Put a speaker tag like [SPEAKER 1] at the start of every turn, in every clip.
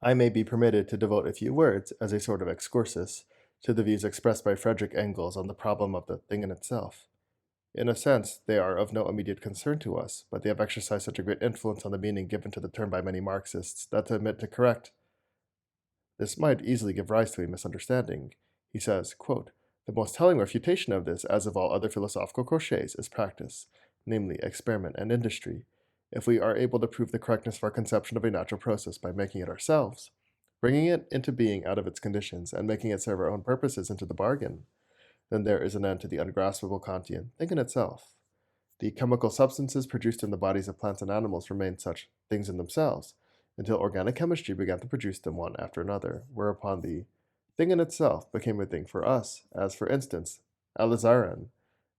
[SPEAKER 1] I may be permitted to devote a few words, as a sort of excursus, to the views expressed by Frederick Engels on the problem of the thing in itself. In a sense, they are of no immediate concern to us, but they have exercised such a great influence on the meaning given to the term by many Marxists that to admit to correct this might easily give rise to a misunderstanding. He says, quote, "The most telling refutation of this, as of all other philosophical crotchets, is practice, namely experiment and industry. If we are able to prove the correctness of our conception of a natural process by making it ourselves, bringing it into being out of its conditions, and making it serve our own purposes into the bargain, then there is an end to the ungraspable Kantian thing in itself. The chemical substances produced in the bodies of plants and animals remained such things in themselves, until organic chemistry began to produce them one after another, whereupon the thing in itself became a thing for us, as for instance, alizarin,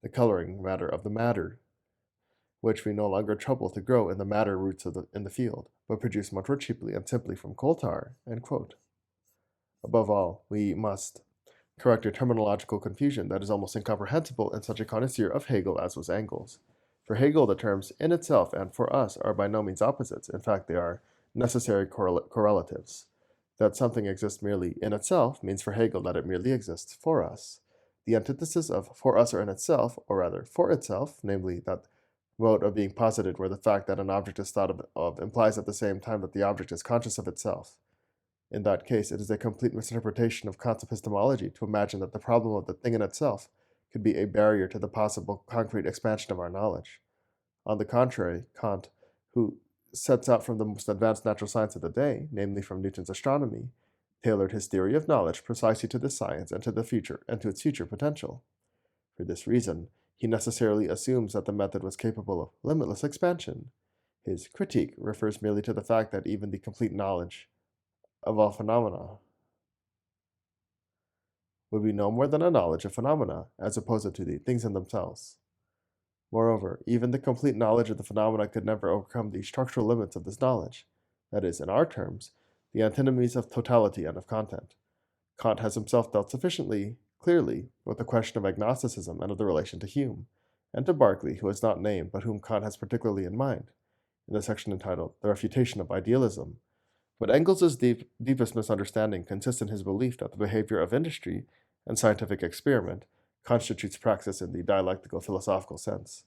[SPEAKER 1] the coloring matter of the matter, which we no longer trouble to grow in the madder roots in the field, but produce much more cheaply and simply from coal tar." End quote. Above all, we must correct a terminological confusion that is almost incomprehensible in such a connoisseur of Hegel as was Engels. For Hegel, the terms in itself and for us are by no means opposites. In fact, they are necessary correlatives. That something exists merely in itself means for Hegel that it merely exists for us. The antithesis of for us or in itself, or rather for itself, namely that mode of being posited where the fact that an object is thought of implies at the same time that the object is conscious of itself. In that case, it is a complete misinterpretation of Kant's epistemology to imagine that the problem of the thing in itself could be a barrier to the possible concrete expansion of our knowledge. On the contrary, Kant, who sets out from the most advanced natural science of the day, namely from Newton's astronomy, tailored his theory of knowledge precisely to this science and to its future potential. For this reason, he necessarily assumes that the method was capable of limitless expansion. His critique refers merely to the fact that even the complete knowledge of all phenomena would be no more than a knowledge of phenomena, as opposed to the things in themselves. Moreover, even the complete knowledge of the phenomena could never overcome the structural limits of this knowledge, that is, in our terms, the antinomies of totality and of content. Kant has himself dealt sufficiently clearly with the question of agnosticism and of the relation to Hume, and to Berkeley, who is not named, but whom Kant has particularly in mind, in the section entitled The Refutation of Idealism. But Engels' deepest misunderstanding consists in his belief that the behavior of industry and scientific experiment constitutes praxis in the dialectical philosophical sense.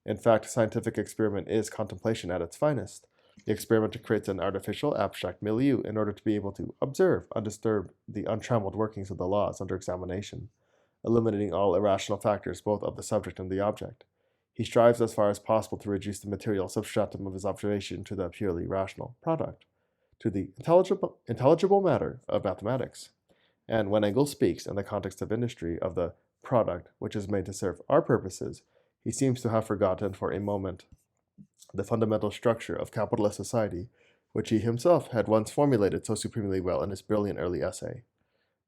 [SPEAKER 1] In fact, scientific experiment is contemplation at its finest. The experimenter creates an artificial, abstract milieu in order to be able to observe, undisturbed, the untrammeled workings of the laws under examination, eliminating all irrational factors both of the subject and the object. He strives as far as possible to reduce the material substratum of his observation to the purely rational product, to the intelligible matter of mathematics. And when Engels speaks, in the context of industry, of the product which is made to serve our purposes, he seems to have forgotten for a moment the fundamental structure of capitalist society, which he himself had once formulated so supremely well in his brilliant early essay.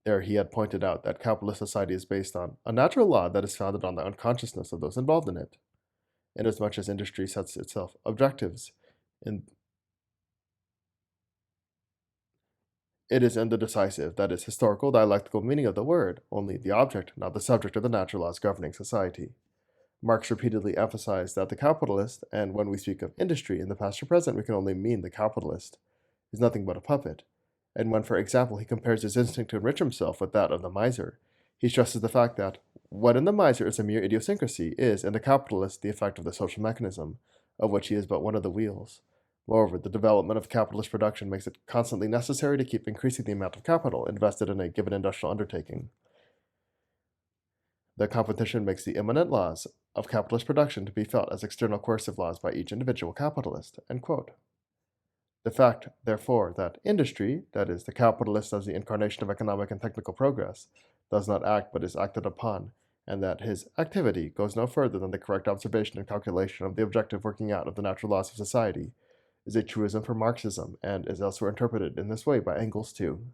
[SPEAKER 1] There he had pointed out that capitalist society is based on a natural law that is founded on the unconsciousness of those involved in it. Inasmuch as industry sets itself objectives it is in the decisive, that is, historical, dialectical meaning of the word, only the object, not the subject of the natural laws governing society. Marx repeatedly emphasized that the capitalist, and when we speak of industry in the past or present, we can only mean the capitalist, is nothing but a puppet. And when, for example, he compares his instinct to enrich himself with that of the miser, he stresses the fact that what in the miser is a mere idiosyncrasy is, in the capitalist, the effect of the social mechanism, of which he is but one of the wheels. Moreover, the development of capitalist production makes it constantly necessary to keep increasing the amount of capital invested in a given industrial undertaking. The competition makes the immanent laws of capitalist production to be felt as external coercive laws by each individual capitalist." End quote. The fact, therefore, that industry, that is, the capitalist as the incarnation of economic and technical progress, does not act but is acted upon, and that his activity goes no further than the correct observation and calculation of the objective working out of the natural laws of society, is a truism for Marxism, and is elsewhere interpreted in this way by Engels too.